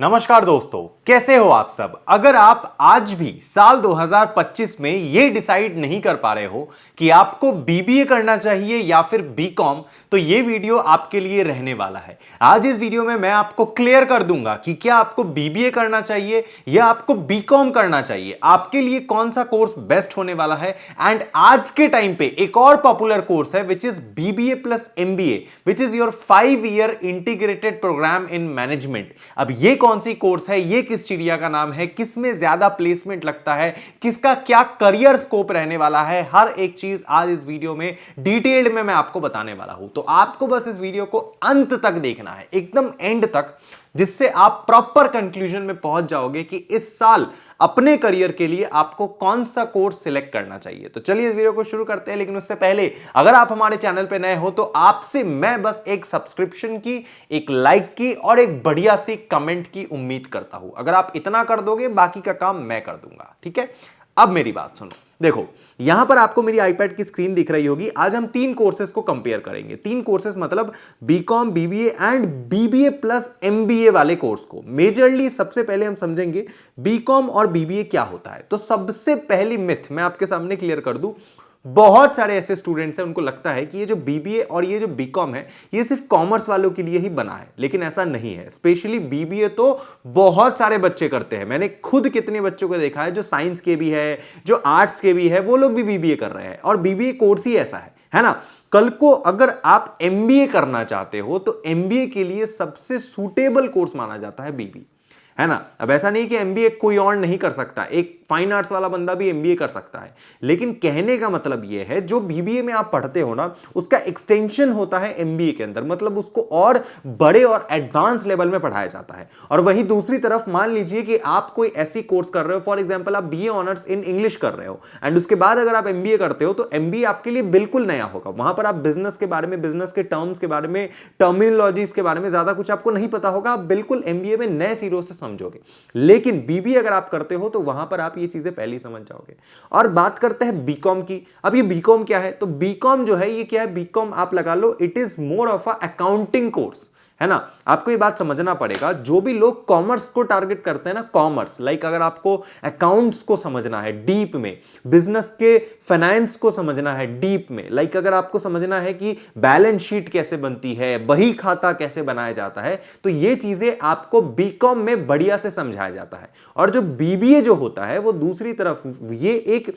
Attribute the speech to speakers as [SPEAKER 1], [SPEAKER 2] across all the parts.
[SPEAKER 1] नमस्कार दोस्तों, कैसे हो आप सब। अगर आप आज भी साल 2025 में ये डिसाइड नहीं कर पा रहे हो कि आपको बीबीए करना चाहिए या फिर बीकॉम, तो ये वीडियो आपके लिए रहने वाला है। आज इस वीडियो में मैं आपको क्लियर कर दूंगा कि क्या आपको बीबीए करना चाहिए या आपको बीकॉम करना चाहिए, आपके लिए कौन सा कोर्स बेस्ट होने वाला है। एंड आज के टाइम पे एक और पॉपुलर कोर्स है which is BBA plus MBA, which is your 5 year integrated programme in management. अब ये कौन सी कोर्स है, ये किस चिड़िया का नाम है, किसमें ज्यादा प्लेसमेंट लगता है, किसका क्या करियर स्कोप रहने वाला है, हर एक चीज आज इस वीडियो में डिटेल्ड में मैं आपको बताने वाला हूं। तो आपको बस इस वीडियो को अंत तक देखना है, एकदम एंड तक, जिससे आप प्रॉपर कंक्लूजन में पहुंच जाओगे कि इस साल अपने करियर के लिए आपको कौन सा कोर्स सिलेक्ट करना चाहिए। तो चलिए इस वीडियो को शुरू करते हैं, लेकिन उससे पहले अगर आप हमारे चैनल पे नए हो तो आपसे मैं बस एक सब्सक्रिप्शन की, एक लाइक की और एक बढ़िया सी कमेंट की उम्मीद करता हूं। अगर आप इतना कर दोगे, बाकी का काम मैं कर दूंगा, ठीक है। अब मेरी बात सुनो, देखो यहां पर आपको मेरी आईपैड की स्क्रीन दिख रही होगी। आज हम 3 कोर्सेज को कंपेयर करेंगे। 3 कोर्सेज मतलब BCom, BBA and BBA plus MBA वाले कोर्स को। मेजरली सबसे पहले हम समझेंगे बीकॉम और बीबीए क्या होता है। तो सबसे पहली मिथ मैं आपके सामने क्लियर कर दूं, बहुत सारे ऐसे स्टूडेंट्स हैं उनको लगता है कि ये जो बीबीए और ये जो बीकॉम है ये सिर्फ कॉमर्स वालों के लिए ही बना है, लेकिन ऐसा नहीं है। स्पेशली बीबीए तो बहुत सारे बच्चे करते हैं। मैंने खुद कितने बच्चों को देखा है जो साइंस के भी है, जो आर्ट्स के भी है, वो लोग भी बीबीए कर रहे हैं। और बीबीए कोर्स ही ऐसा है ना। कल को अगर आप एमबीए करना चाहते हो तो एमबीए के लिए सबसे सूटेबल कोर्स माना जाता है बीबीए, है ना। अब ऐसा नहीं कि एमबीए कोई और नहीं कर सकता, एक फाइन आर्ट्स वाला बंदा भी एमबीए कर सकता है, लेकिन कहने का मतलब यह है जो बीबीए में आप पढ़ते हो ना, उसका एक्सटेंशन होता है एमबीए के अंदर, मतलब उसको और बड़े और एडवांस लेवल में पढ़ाया जाता है। और वहीं दूसरी तरफ मान लीजिए कि आप कोई ऐसी कोर्स कर रहे हो, फॉर एग्जाम्पल आप बीए ऑनर्स इन इंग्लिश कर रहे हो एंड उसके बाद अगर आप एमबीए करते हो तो एमबीए आपके लिए बिल्कुल नया होगा। वहां पर आप बिजनेस के बारे में, बिजनेस के टर्म्स के बारे में, टर्मिनोलॉजीज के बारे में ज्यादा कुछ आपको नहीं पता होगा। आप बिल्कुल एमबीए में नए सिरों से समझोगे। लेकिन बीबीए अगर आप करते हो तो वहां पर आप ये चीजें पहले ही समझ जाओगे। और बात करते हैं बीकॉम की। अब ये बीकॉम क्या है, तो बीकॉम जो है ये क्या है, बीकॉम आप लगा लो it is more of a accounting course, है ना। आपको ये बात समझना पड़ेगा, जो भी लोग कॉमर्स को टारगेट करते हैं ना, कॉमर्स लाइक अगर आपको अकाउंट्स को समझना है डीप में, बिजनेस के फाइनेंस को समझना है डीप में, लाइक अगर आपको समझना है कि बैलेंस शीट कैसे बनती है, बही खाता कैसे बनाया जाता है, तो ये चीजें आपको बीकॉम में बढ़िया से समझाया जाता है। और जो बीबीए जो होता है वो दूसरी तरफ ये एक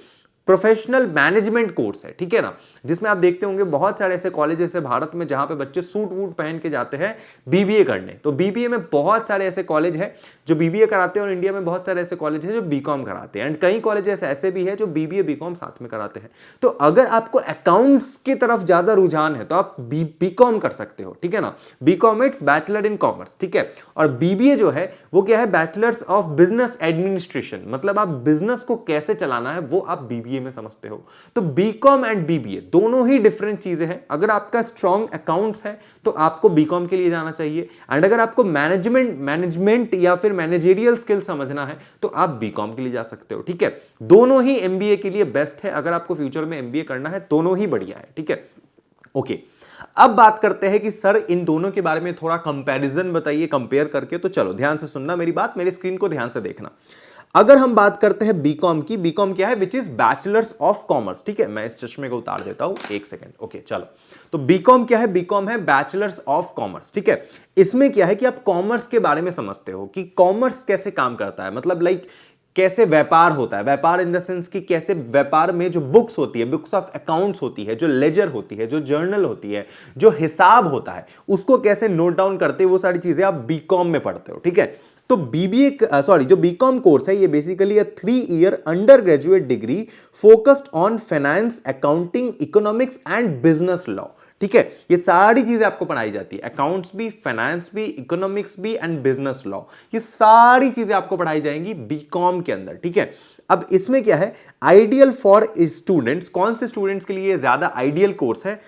[SPEAKER 1] प्रोफेशनल मैनेजमेंट कोर्स है, ठीक है ना, जिसमें आप देखते होंगे बहुत सारे ऐसे कॉलेजेस है भारत में जहां पे बच्चे सूट वूट पहन के जाते हैं बीबीए करने। तो बीबीए में बहुत सारे ऐसे कॉलेज हैं जो बीबीए कराते हैं और इंडिया में बहुत सारे ऐसे कॉलेज हैं जो बीकॉम कराते हैं एंड कई कॉलेजेस ऐसे भी है जो बीबीए बीकॉम साथ में कराते हैं। तो अगर आपको अकाउंट्स की तरफ ज्यादा रुझान है तो आप बीकॉम कर सकते हो, ठीक है ना। BCom it's bachelor in commerce, ठीक है। और बीबीए जो है वो क्या है, बैचलर्स ऑफ बिजनेस एडमिनिस्ट्रेशन, मतलब आप बिजनेस को कैसे चलाना है वो आप बीबीए में समझते हो। तो बीकॉम एंड बीबीए दोनों ही डिफरेंट चीजें हैं। अगर आपका स्ट्रॉन्ग अकाउंट्स है तो आपको बीकॉम के लिए जाना चाहिए, एंड अगर आपको मैनेजमेंट या फिर मैनेजरियल स्किल समझना है तो आप बीकॉम के लिए जा सकते हो, ठीक है। दोनों ही एमबीए के लिए बेस्ट है। अगर आपको फ्यूचर में एमबीए करना है दोनों ही बढ़िया है, ठीक है। ओके, अब बात करते हैं कि सर इन दोनों के बारे में थोड़ा कंपैरिजन बताइए कंपेयर करके। तो चलो ध्यान से सुनना मेरी बात, मेरी स्क्रीन को ध्यान से देखना। अगर हम बात करते हैं बीकॉम की, बीकॉम क्या है, which is bachelors of commerce, ठीक है। मैं इस चश्मे को उतार देता हूं, एक सेकेंड। ओके चलो, तो बीकॉम क्या है, बीकॉम है बैचलर्स ऑफ कॉमर्स, ठीक है। इसमें क्या है कि आप कॉमर्स के बारे में समझते हो कि कॉमर्स कैसे काम करता है, मतलब लाइक कैसे व्यापार होता है। व्यापार इन द सेंस कि कैसे व्यापार में जो बुक्स होती है, बुक्स ऑफ अकाउंट्स होती है, जो लेजर होती है, जो जर्नल होती है, जो हिसाब होता है, उसको कैसे नोट डाउन करते हैं, वो सारी चीजें आप बीकॉम में पढ़ते हो, ठीक है। तो जो बीकॉम कोर्स है ये basically 3 year under graduate degree focused on finance, accounting, economics and business law, ठीक है। ये सारी चीजें आपको पढ़ाई जाती है, अकाउंट्स भी, फाइनेंस भी, इकोनॉमिक्स भी एंड बिजनेस लॉ, ये सारी चीजें आपको पढ़ाई जाएंगी बीकॉम के अंदर, ठीक है। अब इसमें क्या है, आइडियल फॉर स्टूडेंट्स, कौन से स्टूडेंट्स के लिए ज्यादा आइडियल कोर्स है,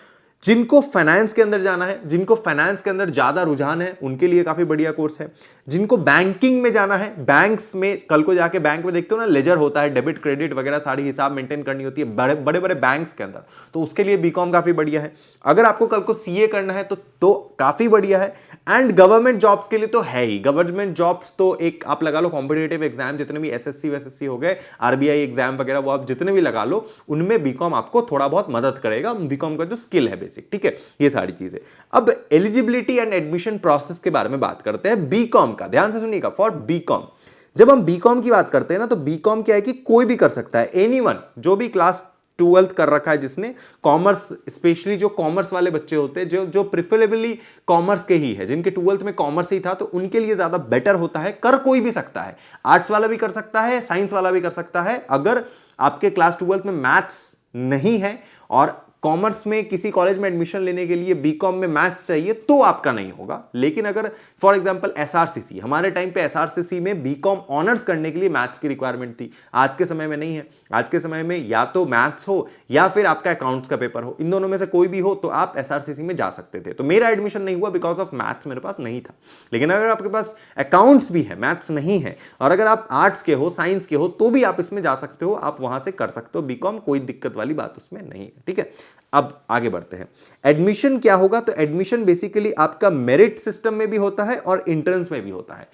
[SPEAKER 1] जिनको फाइनेंस के अंदर जाना है, जिनको फाइनेंस के अंदर ज्यादा रुझान है, उनके लिए काफी बढ़िया कोर्स है। जिनको बैंकिंग में जाना है, बैंक्स में कल को जाके बैंक में देखते हो ना, लेजर होता है, डेबिट क्रेडिट वगैरह सारी हिसाब मेंटेन करनी होती है बड़े बड़े बैंक्स के अंदर, तो उसके लिए बीकॉम काफी बढ़िया है। अगर आपको कल को सीए करना है तो काफी बढ़िया है। एंड गवर्नमेंट जॉब्स के लिए तो है ही, गवर्नमेंट जॉब्स तो एक आप लगा लो कॉम्पिटेटिव एग्जाम जितने भी एसएससी वेसएससी हो गए, आरबीआई एग्जाम वगैरह, वो आप जितने भी लगा लो, उनमें बीकॉम आपको थोड़ा बहुत मदद करेगा, बीकॉम का जो स्किल है बेसिक, ठीक है, ये सारी चीजें। अब एलिजिबिलिटी एंड एडमिशन प्रोसेस के बारे में बात करते हैं बीकॉम का, ध्यान से सुनिएगा। फॉर बीकॉम, जब हम बीकॉम की बात करते हैं ना, तो बीकॉम क्या है कि कोई भी कर सकता है, एनीवन, जो भी क्लास 12th कर रखा है जिसने, कॉमर्स, स्पेशली जो कॉमर्स वाले बच्चे होते हैं, जो प्रिफरेबली कॉमर्स के ही है, जिनके 12th में कॉमर्स ही था, तो उनके लिए ज्यादा बेटर होता है। कर कोई भी सकता है, आर्ट्स वाला भी कर सकता है, साइंस वाला भी कर सकता है। अगर आपके क्लास 12th में मैथ्स नहीं है और कॉमर्स में किसी कॉलेज में एडमिशन लेने के लिए बीकॉम में मैथ्स चाहिए, तो आपका नहीं होगा। लेकिन अगर फॉर एग्जांपल एसआरसीसी, हमारे टाइम पे एसआरसीसी में बीकॉम ऑनर्स करने के लिए मैथ्स की रिक्वायरमेंट थी, आज के समय में नहीं है। आज के समय में या तो मैथ्स हो या फिर आपका अकाउंट्स का पेपर हो, इन दोनों में से कोई भी हो तो आप एसआरसीसी में जा सकते थे। तो मेरा एडमिशन नहीं हुआ बिकॉज ऑफ मैथ्स मेरे पास नहीं था। लेकिन अगर आपके पास अकाउंट्स भी है, मैथ्स नहीं है, और अगर आप आर्ट्स के हो, साइंस के हो, तो भी आप इसमें जा सकते हो, आप वहां से कर सकते हो बीकॉम, कोई दिक्कत वाली बात उसमें नहीं है, ठीक है। अब आगे बढ़ते हैं, एडमिशन क्या होगा। तो एडमिशन बेसिकली आपका मेरिट सिस्टम में भी होता है और एंट्रेंस में भी होता है।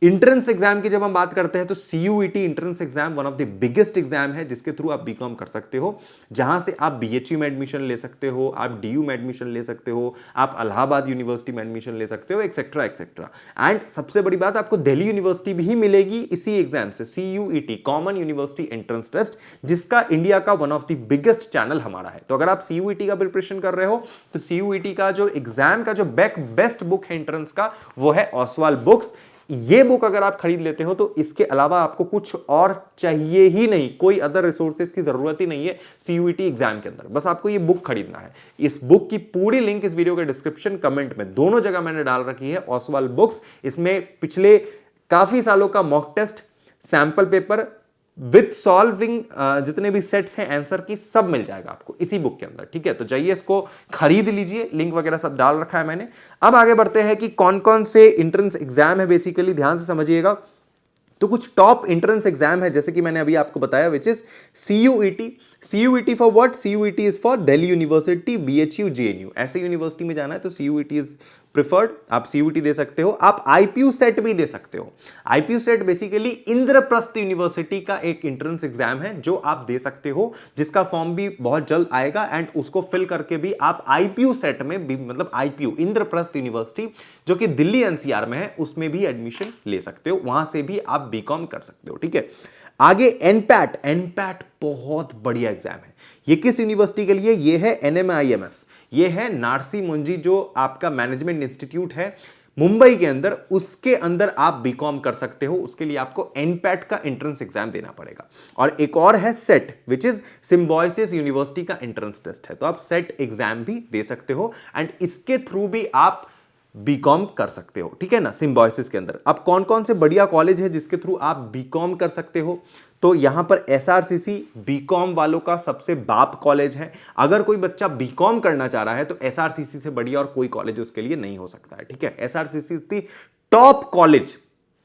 [SPEAKER 1] इंट्रेंस एग्जाम की जब हम बात करते हैं तो CUET entrance exam one of the biggest exam है, जिसके थ्रू आप बीकॉम कर सकते हो, जहां से आप बीएचयू में एडमिशन ले सकते हो, आप डीयू में एडमिशन ले सकते हो, आप इलाहाबाद यूनिवर्सिटी में एडमिशन ले सकते हो, एक्सेट्रा एक्सेट्रा। एंड सबसे बड़ी बात, आपको दिल्ली यूनिवर्सिटी भी मिलेगी इसी एग्जाम से, CUET, common university entrance test, जिसका इंडिया का one of the biggest channel हमारा है। तो अगर आप सीयूईटी का प्रिपरेशन कर रहे हो तो सीयूईटी का जो एग्जाम का जो बेस्ट बुक है एंट्रेंस का, वो है ओसवाल बुक्स। ये बुक अगर आप खरीद लेते हो तो इसके अलावा आपको कुछ और चाहिए ही नहीं, कोई अदर रिसोर्सेज की जरूरत ही नहीं है सीयूईटी एग्जाम के अंदर, बस आपको ये बुक खरीदना है। इस बुक की पूरी लिंक इस वीडियो के डिस्क्रिप्शन, कमेंट में, दोनों जगह मैंने डाल रखी है, ओसवाल बुक्स। इसमें पिछले काफी सालों का mock test, sample paper with solving जितने भी सेट्स हैं आंसर की, सब मिल जाएगा आपको इसी बुक के अंदर, ठीक है। तो जाइए इसको खरीद लीजिए, लिंक वगैरह सब डाल रखा है मैंने। अब आगे बढ़ते हैं कि कौन कौन से एंट्रेंस एग्जाम है, बेसिकली ध्यान से समझिएगा। तो कुछ टॉप एंट्रेंस एग्जाम है, जैसे कि मैंने अभी आपको बताया, which is CUET. CUET for what? CUET is for Delhi university, BHU, JNU, ऐसे यूनिवर्सिटी में जाना है तो सीयूईटी इज प्रिफर्ड, आप सीयूईटी दे सकते हो। आप आईपीयू सेट भी दे सकते हो। IPU set basically Indraprastha university का एक एंट्रेंस एग्जाम है जो आप दे सकते हो, जिसका फॉर्म भी बहुत जल्द आएगा, एंड उसको फिल करके भी आप आईपीयू सेट में भी, मतलब आईपीयू इंद्रप्रस्थ यूनिवर्सिटी जो कि दिल्ली एनसीआर में है, उसमें भी एडमिशन ले सकते हो, वहां से भी आप बीकॉम कर सकते हो, ठीक है। आगे एनपैट। एनपैट बहुत बढ़िया एग्जाम है। ये किस यूनिवर्सिटी के लिए? ये है एनएमआईएमएस, ये है नारसी मुंजी, जो आपका मैनेजमेंट इंस्टीट्यूट है मुंबई के अंदर, उसके अंदर आप बीकॉम कर सकते हो। उसके लिए आपको एनपैट का एंट्रेंस एग्जाम देना पड़ेगा। और एक और है set, which is symbiosis university का एंट्रेंस टेस्ट है, तो आप सेट एग्जाम भी दे सकते हो, एंड इसके थ्रू भी आप बीकॉम कर सकते हो, ठीक है ना, सिम्बायोसिस के अंदर। अब कौन कौन से बढ़िया कॉलेज है जिसके थ्रू आप बीकॉम कर सकते हो? तो यहां पर एसआरसीसी बीकॉम वालों का सबसे बाप कॉलेज है। अगर कोई बच्चा बीकॉम करना चाह रहा है तो एसआरसीसी से बढ़िया और कोई कॉलेज उसके लिए नहीं हो सकता है, ठीक है। SRCC is the top college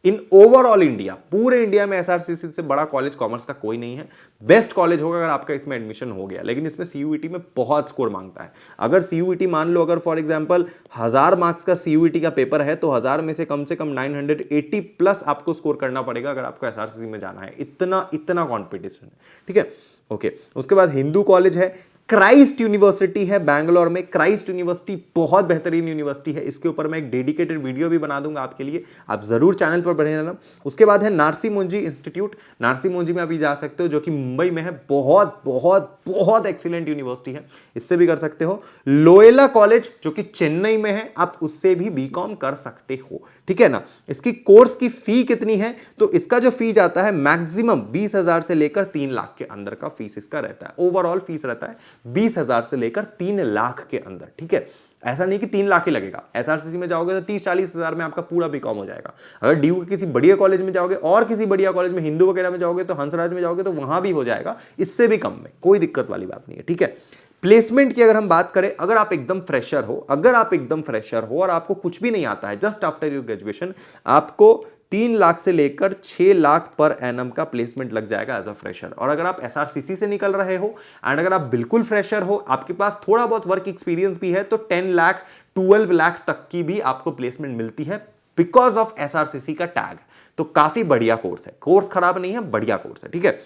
[SPEAKER 1] in overall India, पूरे इंडिया में एसआरसीसी से बड़ा कॉलेज कॉमर्स का कोई नहीं है। बेस्ट कॉलेज होगा अगर आपका इसमें एडमिशन हो गया, लेकिन इसमें सीयूईटी में बहुत स्कोर मांगता है। अगर सीयूईटी मान लो, अगर फॉर एग्जांपल 1000 मार्क्स का सीयूईटी का पेपर है, तो 1000 में से कम 980 प्लस आपको स्कोर करना पड़ेगा अगर आपको एसआरसीसी में जाना है। इतना कॉम्पिटिशन है, ठीक है, ओके। उसके बाद हिंदू कॉलेज है, क्राइस्ट यूनिवर्सिटी है बैंगलोर में। क्राइस्ट यूनिवर्सिटी बहुत बेहतरीन यूनिवर्सिटी है, इसके ऊपर मैं एक डेडिकेटेड वीडियो भी बना दूंगा आपके लिए, आप जरूर चैनल पर बने रहना। उसके बाद है नारसी मुंजी इंस्टीट्यूट। नारसी मुंजी में अभी जा सकते हो, जो कि मुंबई में है, बहुत बहुत बहुत एक्सीलेंट यूनिवर्सिटी है, इससे भी कर सकते हो। लोयोला कॉलेज जो कि चेन्नई में है, आप उससे भी बीकॉम कर सकते हो, ठीक है ना। इसकी कोर्स की फी कितनी है? तो इसका जो फी जाता है मैक्सिमम 20,000 से लेकर 3 लाख के अंदर का फीस इसका रहता है। ओवरऑल फीस रहता है 20,000 से लेकर 3 लाख के अंदर, ठीक है। ऐसा नहीं कि 3 लाख ही लगेगा, एसआरसीसी में जाओगे तो 30-40 हजार में आपका पूरा बीकॉम हो जाएगा। अगर डीयू के किसी बढ़िया कॉलेज में जाओगे और किसी बढ़िया कॉलेज में, हिंदू वगैरह में जाओगे, तो हंसराज में जाओगे तो वहां भी हो जाएगा, इससे भी कम में, कोई दिक्कत वाली बात नहीं है, ठीक है।
[SPEAKER 2] प्लेसमेंट की अगर हम बात करें, अगर आप एकदम फ्रेशर हो और आपको कुछ भी नहीं आता है, जस्ट आफ्टर योर ग्रेजुएशन, आपको 3 लाख से लेकर 6 लाख पर एनम का प्लेसमेंट लग जाएगा एज अ फ्रेशर। और अगर आप एसआरसीसी से निकल रहे हो एंड अगर आप बिल्कुल फ्रेशर हो, आपके पास थोड़ा बहुत वर्क एक्सपीरियंस भी है, तो 10 लाख 12 लाख तक की भी आपको प्लेसमेंट मिलती है बिकॉज ऑफ एसआरसीसी का टैग। तो काफी बढ़िया कोर्स है, कोर्स खराब नहीं है, बढ़िया कोर्स है, ठीक है।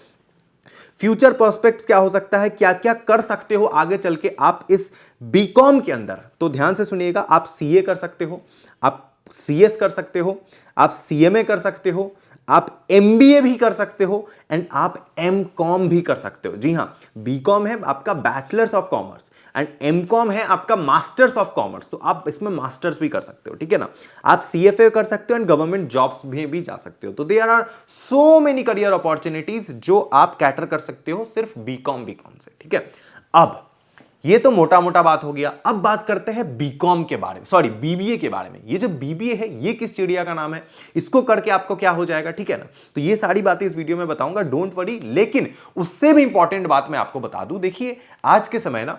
[SPEAKER 2] फ्यूचर प्रोस्पेक्ट्स क्या हो सकता है, क्या क्या कर सकते हो आगे चल के आप इस बीकॉम के अंदर, तो ध्यान से सुनिएगा। आप सीए कर सकते हो, आप सीएस कर सकते हो, आप सीएमए कर सकते हो, आप एमबीए भी कर सकते हो एंड आप एमकॉम भी कर सकते हो। जी हां, बीकॉम है आपका bachelors of commerce and MCom है आपका मास्टर्स ऑफ कॉमर्स, तो आप इसमें मास्टर्स भी कर सकते हो, ठीक है ना। आप सीएफए कर सकते हो एंड गवर्नमेंट जॉब्स में भी जा सकते हो। तो there are so many career opportunities जो आप कैटर कर सकते हो सिर्फ बीकॉम से, ठीक है। अब ये तो मोटा मोटा बात हो गया। अब बात करते हैं बीकॉम के बारे में, सॉरी बीबीए के बारे में। ये जो बीबीए है ये किस चिड़िया का नाम है, इसको करके आपको क्या हो जाएगा, ठीक है ना। तो ये सारी बातें इस वीडियो में बताऊंगा, डोंट वरी। लेकिन उससे भी इंपॉर्टेंट बात मैं आपको बता दूं, देखिए आज के समय ना,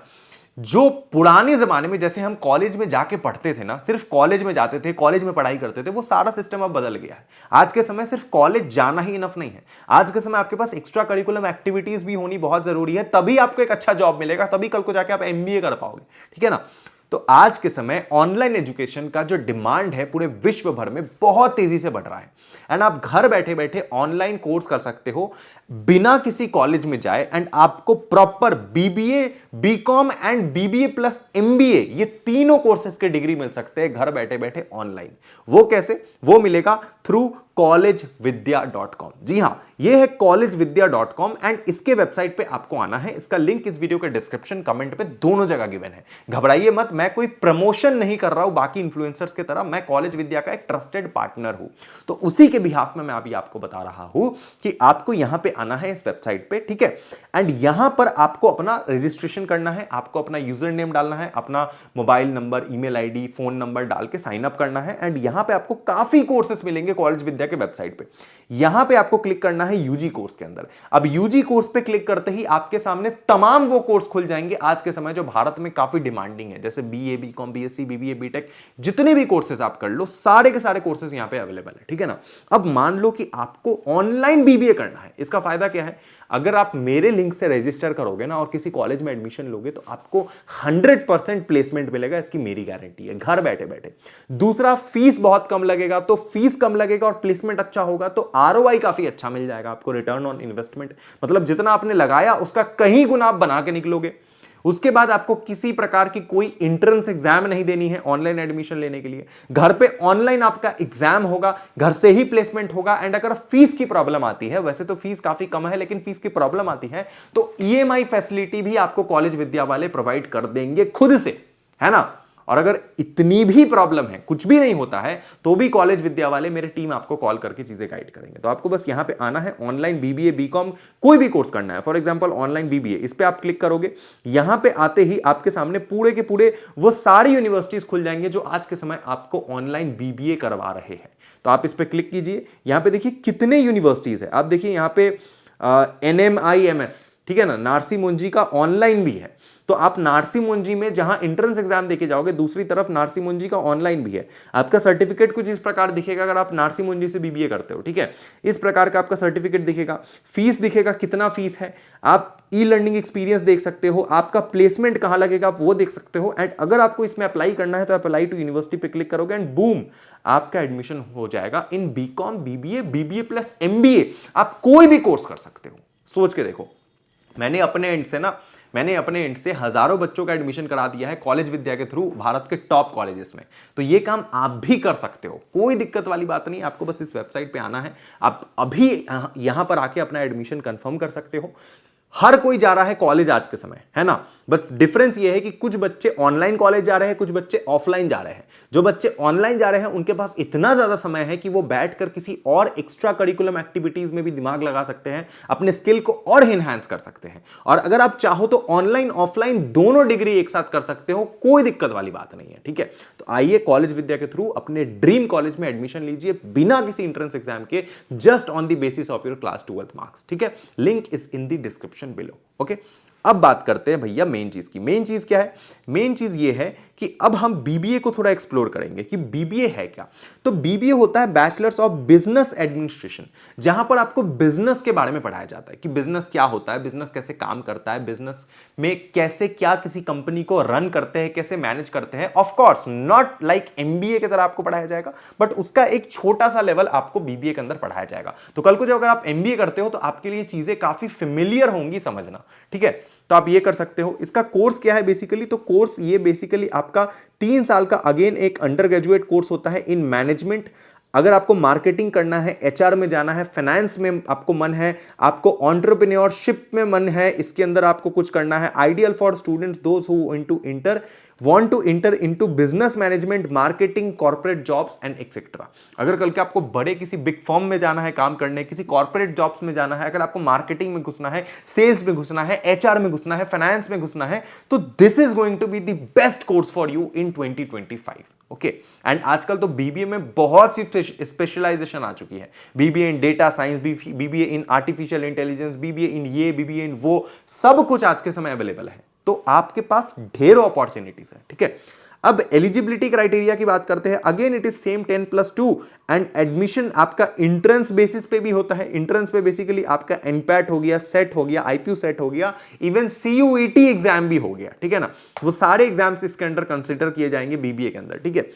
[SPEAKER 2] जो पुराने जमाने में जैसे हम कॉलेज में जाके पढ़ते थे ना, सिर्फ कॉलेज में जाते थे, कॉलेज में पढ़ाई करते थे, वो सारा सिस्टम अब बदल गया है। आज के समय सिर्फ कॉलेज जाना ही इनफ नहीं है। आज के समय आपके पास एक्स्ट्रा करिकुलम एक्टिविटीज भी होनी बहुत जरूरी है, तभी आपको एक अच्छा जॉब मिलेगा, तभी कल को जाके आप एमबीए कर पाओगे, ठीक है ना। तो आज के समय ऑनलाइन एजुकेशन का जो डिमांड है पूरे विश्व भर में बहुत तेजी से बढ़ रहा है एंड आप घर बैठे बैठे ऑनलाइन कोर्स कर सकते हो बिना किसी कॉलेज में जाए एंड आपको proper BBA, BCom and BBA plus MBA, ये तीनों कोर्सेज के डिग्री मिल सकते हैं घर बैठे बैठे ऑनलाइन। वो कैसे, वो मिलेगा थ्रू collegevidya.com। जी हां, ये है collegevidya.com एंड इसके वेबसाइट पे आपको आना है। इसका लिंक इस वीडियो के डिस्क्रिप्शन कमेंट पे दोनों जगह गिवन है। घबराइए मत, मैं कोई प्रमोशन नहीं कर रहा हूं बाकी इन्फ्लुएंसर्स की तरह, मैं कॉलेज विद्या का एक ट्रस्टेड पार्टनर हूं। तो उसी के बिहाफ में मैं अभी आपको बता रहा हूं कि आपको यहां पे आना है इस वेबसाइट पे, ठीक है। एंड यहां पर आपको अपना रजिस्ट्रेशन करना है, आपको अपना यूजर नेम डालना है, अपना mobile number, email ID, phone number डाल के साइन अप करना है एंड यहां पे आपको काफी कोर्सेस मिलेंगे कॉलेज विद्या के वेबसाइट पे। यहां पे आपको क्लिक करना है यूजी कोर्स के अंदर। अब यूजी कोर्स पे क्लिक करते ही आपके सामने तमाम वो कोर्स खुल जाएंगे आज के समय जो भारत में काफी डिमांडिंग है, जैसे BA, BCom, BSc, BBA, BTech, जितने भी कोर्सेज आप कर लो, सारे के सारे कोर्सेज यहां पे अवेलेबल है, ठीक है ना। अब मान लो कि आपको ऑनलाइन बीबीए करना है, इसका फायदा क्या है, अगर आप मेरे लिंक से रजिस्टर करोगे ना और किसी कॉलेज में एडमिशन लोगे तो आपको 100% प्लेसमेंट मिलेगा, इसकी मेरी गारंटी है, घर बैठे बैठे। दूसरा, फीस बहुत कम लगेगा, तो फीस कम लगेगा और प्लेसमेंट अच्छा होगा तो आरओआई काफी अच्छा मिल जाएगा आपको, रिटर्न ऑन इन्वेस्टमेंट, मतलब जितना आपने लगाया उसका कहीं गुना आप बना के निकलोगे। उसके बाद आपको किसी प्रकार की कोई एंट्रेंस एग्जाम नहीं देनी है ऑनलाइन एडमिशन लेने के लिए। घर पे ऑनलाइन आपका एग्जाम होगा, घर से ही प्लेसमेंट होगा एंड अगर फीस की प्रॉब्लम आती है, वैसे तो फीस काफी कम है लेकिन फीस की प्रॉब्लम आती है, तो ईएमआई फैसिलिटी भी आपको कॉलेज विद्या वाले प्रोवाइड कर देंगे खुद से, है ना। और अगर इतनी भी प्रॉब्लम है, कुछ भी नहीं होता है, तो भी कॉलेज विद्या वाले, मेरे टीम आपको कॉल करके चीजें गाइड करेंगे। तो आपको बस यहां पे आना है, ऑनलाइन बीबीए, बीकॉम, कोई भी कोर्स करना है, फॉर एग्जांपल ऑनलाइन बीबीए, इस पे आप क्लिक करोगे। यहां पे आते ही आपके सामने पूरे के पूरे वो सारी यूनिवर्सिटीज खुल जाएंगे जो आज के समय आपको ऑनलाइन बीबीए करवा रहे हैं। तो आप इस पे क्लिक कीजिए, यहां पे देखिए कितने यूनिवर्सिटीज है। आप देखिए यहां पे NMIMS, ठीक है ना, नारसी मुंजी का ऑनलाइन भी है। तो आप नारसी मुंजी में जहां एंट्रेंस एग्जाम देके जाओगे, दूसरी तरफ नारसी मुंजी का ऑनलाइन भी है। आपका सर्टिफिकेट कुछ इस प्रकार दिखेगा अगर आप नारसी मुंजी से बीबीए करते हो, ठीक है, इस प्रकार का आपका सर्टिफिकेट दिखेगा, फीस दिखेगा, कितना फीस है, आप ई लर्निंग एक्सपीरियंस देख सकते हो, आपका प्लेसमेंट कहां लगेगा आप वो देख सकते हो एंड अगर आपको इसमें अप्लाई करना है तो अप्लाई टू यूनिवर्सिटी पे क्लिक करोगे एंड बूम, आपका एडमिशन हो जाएगा in BCom, BBA, BBA plus MBA. आप कोई भी कोर्स कर सकते हो। सोच के देखो, मैंने अपने एंड से हजारों बच्चों का एडमिशन करा दिया है कॉलेज विद्या के थ्रू भारत के टॉप कॉलेजेस में। तो ये काम आप भी कर सकते हो, कोई दिक्कत वाली बात नहीं। आपको बस इस वेबसाइट पे आना है, आप अभी यहां पर आके अपना एडमिशन कंफर्म कर सकते हो। हर कोई जा रहा है कॉलेज आज के समय, है ना। बस डिफरेंस ये है कि कुछ बच्चे ऑनलाइन कॉलेज जा रहे हैं, कुछ बच्चे ऑफलाइन जा रहे हैं। जो बच्चे ऑनलाइन जा रहे हैं उनके पास इतना ज्यादा समय है कि वो बैठकर किसी और एक्स्ट्रा करिकुलम एक्टिविटीज में भी दिमाग लगा सकते हैं, अपने स्किल को और एनहांस कर सकते हैं। और अगर आप चाहो तो ऑनलाइन ऑफलाइन दोनों डिग्री एक साथ कर सकते हो, कोई दिक्कत वाली बात नहीं है, ठीक है। तो आइए कॉलेज विद्या के थ्रू अपने ड्रीम कॉलेज में एडमिशन लीजिए बिना किसी एंट्रेंस एग्जाम के, just on the basis of your class 12th marks, ठीक है। Link is in the description below, okay. अब बात करते हैं भैया मेन चीज की। मेन चीज क्या है? मेन चीज ये है कि अब हम बीबीए को थोड़ा एक्सप्लोर करेंगे कि बीबीए है क्या। तो बीबीए होता है बैचलर्स ऑफ बिजनेस एडमिनिस्ट्रेशन, जहां पर आपको बिजनेस के बारे में पढ़ाया जाता है कि बिजनेस क्या होता है, बिजनेस कैसे काम करता है, बिजनेस में कैसे क्या किसी कंपनी को रन करते हैं, कैसे मैनेज करते हैं। Of course not like MBA की तरह आपको पढ़ाया जाएगा, बट उसका एक छोटा सा लेवल आपको बीबीए के अंदर पढ़ाया जाएगा। तो कल को जब अगर आप एमबीए करते हो तो आपके लिए चीजें काफी फेमिलियर होंगी समझना, ठीक है। तो आप ये कर सकते हो। इसका कोर्स क्या है बेसिकली? तो कोर्स ये बेसिकली आपका 3 साल का अगेन एक अंडर ग्रेजुएट कोर्स होता है इन मैनेजमेंट। अगर आपको मार्केटिंग करना है, एचआर में जाना है, फाइनेंस में आपको मन है, आपको एंटरप्रेन्योरशिप में मन है, इसके अंदर आपको कुछ करना है, ideal for students those who want to enter into business management, marketing, corporate jobs and etc. अगर कल के आपको बड़े किसी बिग फर्म में जाना है काम करने, किसी कॉर्पोरेट जॉब्स में जाना है, अगर आपको मार्केटिंग में घुसना है, सेल्स में घुसना है, एचआर में घुसना है, फाइनेंस में घुसना है, तो this is going to be the best course for you in 2025। Okay, and आजकल तो बीबीए में बहुत सी स्पेशलाइजेशन आ चुकी है। BBA in data science, BBA in artificial intelligence, BBA in ये, बीबीए इन वो, सब कुछ आज के समय अवेलेबल है। तो आपके पास ढेरों अपॉर्चुनिटीज है, ठीक है। अब एलिजिबिलिटी क्राइटेरिया की बात करते हैं। Again it is same 10+2 and admission आपका इंट्रेंस बेसिस पे भी होता है। इंट्रेंस पे बेसिकली आपका एनपैट हो गया, सेट हो गया, आईपीयू सेट हो गया, इवन सीयूईटी एग्जाम भी हो गया, ठीक है ना। वो सारे एग्जाम्स इसके अंदर कंसिडर किए जाएंगे बीबीए के अंदर, ठीक है।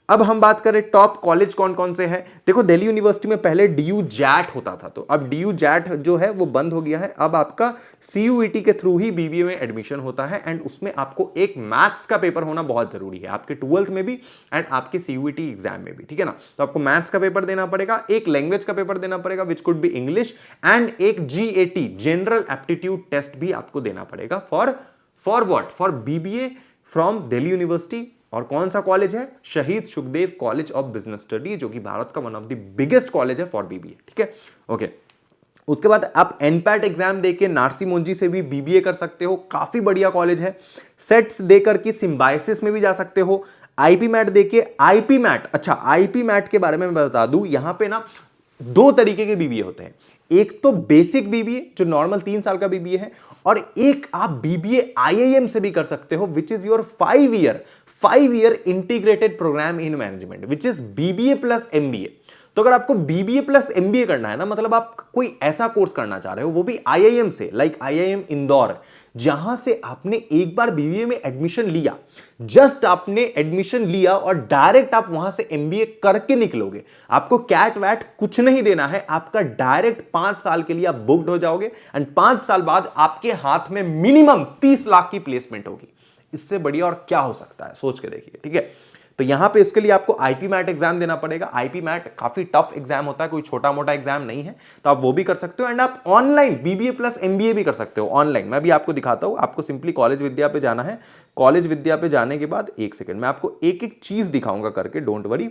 [SPEAKER 2] अब हम बात करें टॉप कॉलेज कौन कौन से हैं। देखो दिल्ली यूनिवर्सिटी में पहले डीयू जैट होता था, तो अब डीयू जैट जो है वो बंद हो गया है। अब आपका सीयूईटी के थ्रू ही बीबीए में एडमिशन होता है एंड उसमें आपको एक मैथ्स का पेपर होना बहुत जरूरी है, आपके 12th में भी एंड आपके सीयूईटी एग्जाम में भी, ठीक है ना। तो आपको मैथ्स का पेपर देना पड़ेगा, एक लैंग्वेज का पेपर देना पड़ेगा which could be English, and एक जीएटी जनरल एप्टीट्यूड टेस्ट भी आपको देना पड़ेगा for what? For BBA from Delhi university. और कौन सा कॉलेज है? शहीद Sukhdev college of business study, जो कि भारत का one of the biggest college है फॉर बीबीए, ठीक है। ओके, उसके बाद आप एनपैट एग्जाम देके नार्सी मोंजी से भी बीबीए कर सकते हो, काफी बढ़िया कॉलेज है। सेट्स देकर के सिम्बायसिस में भी जा सकते हो। आईपी मैट देके, आईपी मैट, अच्छा आईपी मैट के बारे में मैं बता दूं, यहां पे ना 2 तरीके के बीबीए होते हैं। एक तो बेसिक बीबीए जो नॉर्मल 3 साल का बीबीए है, और एक आप बीबीए आईआईएम से भी कर सकते हो which is your 5 year integrated programme in management which is BBA plus MBA. तो अगर आपको बीबीए प्लस एमबीए करना है ना, मतलब आप कोई ऐसा कोर्स करना चाह रहे हो वो भी आईआईएम से, लाइक आईआईएम इंदौर, जहां से आपने एक बार बीबीए में एडमिशन लिया, जस्ट आपने एडमिशन लिया और डायरेक्ट आप वहां से एमबीए करके निकलोगे, आपको कैट वैट कुछ नहीं देना है, आपका डायरेक्ट 5 साल के लिए आप बुक्ड हो जाओगे एंड 5 साल बाद आपके हाथ में मिनिमम 30 लाख की प्लेसमेंट होगी। इससे बढ़िया और क्या हो सकता है, सोच के देखिए, ठीक है। तो यहां पे इसके लिए आपको आईपी मैट एग्जाम देना पड़ेगा। आईपी मैट काफी टफ एग्जाम होता है, कोई छोटा मोटा एग्जाम नहीं है, तो आप वो भी कर सकते हो। एंड आप ऑनलाइन बीबीए प्लस एमबीए भी कर सकते हो ऑनलाइन। मैं भी आपको दिखाता हूं। आपको सिंपली कॉलेज विद्या पे जाना है। कॉलेज विद्या पे जाने के बाद 1 सेकंड मैं आपको एक एक चीज दिखाऊंगा करके, डोंट वरी।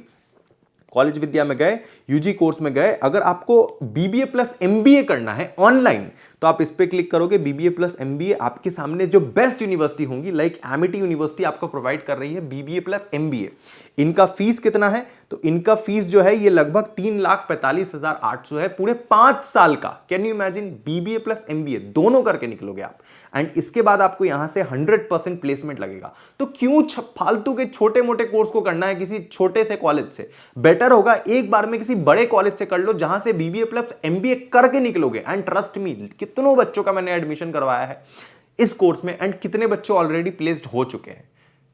[SPEAKER 2] कॉलेज विद्या में गए, यूजी कोर्स में गए, अगर आपको बीबीए प्लस एमबीए करना है ऑनलाइन तो आप इस पे क्लिक करोगे, बीबीए प्लस एमबीए। आपके सामने जो बेस्ट यूनिवर्सिटी होंगी, लाइक एमिटी यूनिवर्सिटी आपको प्रोवाइड कर रही है बीबीए प्लस एमबीए। इनका फीस कितना है? तो इनका फीस जो है ये लगभग 3,45,800 है पूरे 5 साल का। Can you imagine? BBA plus MBA दोनों करके निकलोगे आप, एंड इसके बाद आपको यहां से 100% प्लेसमेंट लगेगा। तो क्यों फालतू के छोटे मोटे कोर्स को करना है किसी छोटे से कॉलेज से? बेटर होगा एक बार में किसी बड़े कॉलेज से कर लो जहां से बीबीए प्लस एमबीए करके निकलोगे। एंड ट्रस्ट मी, कितनों बच्चों का मैंने एडमिशन करवाया है इस कोर्स में एंड कितने बच्चे ऑलरेडी प्लेस्ड हो चुके हैं।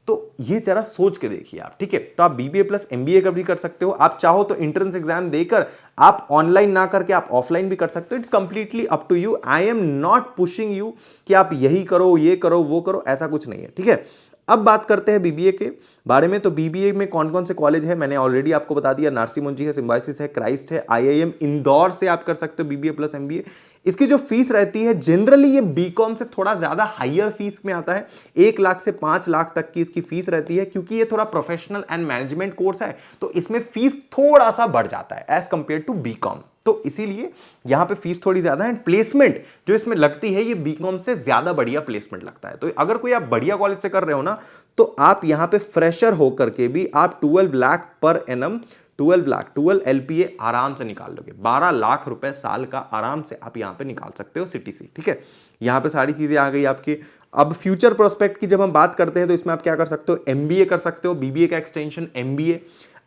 [SPEAKER 2] तो ये जरा सोच के देखिए आप, ठीक है। तो आप बीबीए प्लस एमबीए का भी कर सकते हो। आप चाहो तो एंट्रेंस एग्जाम देकर आप ऑनलाइन ना करके आप ऑफलाइन भी कर सकते हो। It's completely up to you. I am not pushing you कि आप यही करो, ये करो, वो करो, ऐसा कुछ नहीं है, ठीक है। अब बात करते हैं बीबीए के बारे में। तो बीबीए में कौन कौन से कॉलेज है मैंने ऑलरेडी आपको बता दिया। नार्सी मोंजी है, सिम्बायसिस है, क्राइस्ट है, आईआईएम इंदौर से आप कर सकते हो बीबीए प्लस एमबीए। इसकी जो फीस रहती है जनरली ये बीकॉम से थोड़ा ज्यादा हाईयर फीस में आता है। 1 लाख से 5 लाख तक की इसकी फीस रहती है, क्योंकि ये थोड़ा प्रोफेशनल एंड मैनेजमेंट कोर्स है तो इसमें फीस थोड़ा सा बढ़ जाता है एज कंपेयर टू बीकॉम। तो इसीलिए यहां पे फीस थोड़ी ज्यादा है। प्लेसमेंट जो इसमें लगती है ये बीकॉम से ज्यादा बढ़िया प्लेसमेंट लगता है। तो अगर कोई आप बढ़िया कॉलेज से कर रहे हो ना, तो आप यहां पे फ्रेशर होकर के भी आप 12 lakh per annum 12 lakh 12 LPA आराम से निकाल लोगे, 12 लाख रुपए साल का आराम से आप यहां पे निकाल सकते हो CTC। ठीक है, यहां पे सारी चीजें आ गई आपकी। अब फ्यूचर प्रोस्पेक्ट की जब हम बात करते हैं तो इसमें आप क्या कर सकते हो, MBA कर सकते हो, BBA का एक्सटेंशन MBA,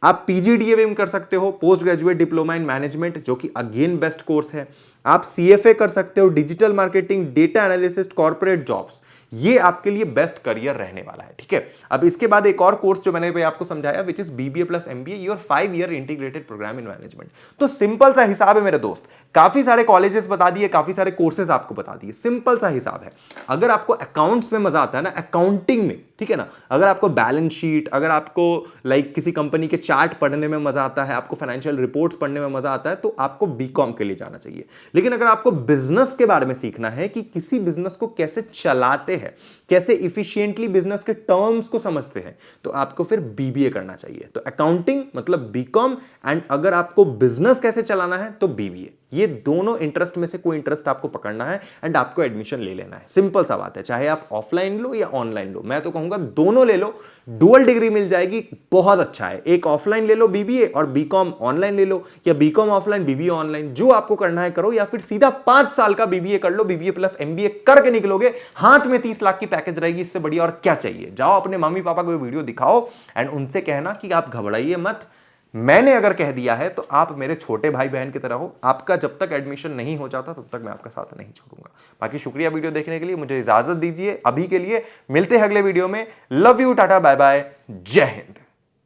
[SPEAKER 2] आप PGDM कर सकते हो, post graduate diploma in management, जो कि अगेन बेस्ट कोर्स है। आप CFA कर सकते हो, digital marketing, data analysis, corporate jobs, ये आपके लिए बेस्ट करियर रहने वाला है। ठीक है, अब इसके बाद एक और कोर्स जो मैंने भाई आपको समझाया, which is BBA plus MBA, your 5 year integrated programme in management. तो सिंपल सा हिसाब है मेरे दोस्त, काफी सारे कॉलेजेस बता दिए, काफी सारे कोर्सेज आपको बता दिए, सिंपल सा हिसाब है। अगर आपको अकाउंट्स में मजा आता है ना, अकाउंटिंग में, ठीक है ना, अगर आपको बैलेंस शीट, अगर आपको किसी कंपनी के चार्ट पढ़ने में मजा आता है, आपको फाइनेंशियल रिपोर्ट्स पढ़ने में मजा आता है, तो आपको बीकॉम के लिए जाना चाहिए। लेकिन अगर आपको बिजनेस के बारे में सीखना है कि किसी बिजनेस को कैसे चलाते हैं, कैसे इफिशिएंटली बिजनेस के टर्म्स को समझते हैं, तो आपको फिर BBA करना चाहिए। तो अकाउंटिंग मतलब बीकॉम, एंड अगर आपको बिजनेस कैसे चलाना है तो BBA। ये दोनों इंटरेस्ट में से कोई इंटरेस्ट आपको पकड़ना है एंड आपको एडमिशन ले लेना है। सिंपल सा बात है, चाहे आप ऑफलाइन लो या ऑनलाइन लो, मैं तो कहूंगा दोनों ले लो, डुअल डिग्री मिल जाएगी, बहुत अच्छा है। एक ऑफलाइन ले लो BBA और बीकॉम ऑनलाइन ले लो, या बीकॉम ऑफलाइन BBA ऑनलाइन, जो आपको करना है करो, या फिर सीधा 5 साल का BBA कर लो, BBA प्लस MBA करके निकलोगे, हाथ में 30 लाख की पैकेज रहेगी, इससे बढ़िया और क्या चाहिए। जाओ अपने मम्मी पापा को वीडियो दिखाओ एंड उनसे कहना कि आप घबराइए मत, मैंने अगर कह दिया है तो आप मेरे छोटे भाई बहन की तरह हो, आपका जब तक एडमिशन नहीं हो जाता तब तक मैं आपका साथ नहीं छोड़ूंगा। बाकी शुक्रिया वीडियो देखने के लिए, मुझे इजाजत दीजिए अभी के लिए, मिलते हैं अगले वीडियो में। Love you, tata bye bye, जय हिंद।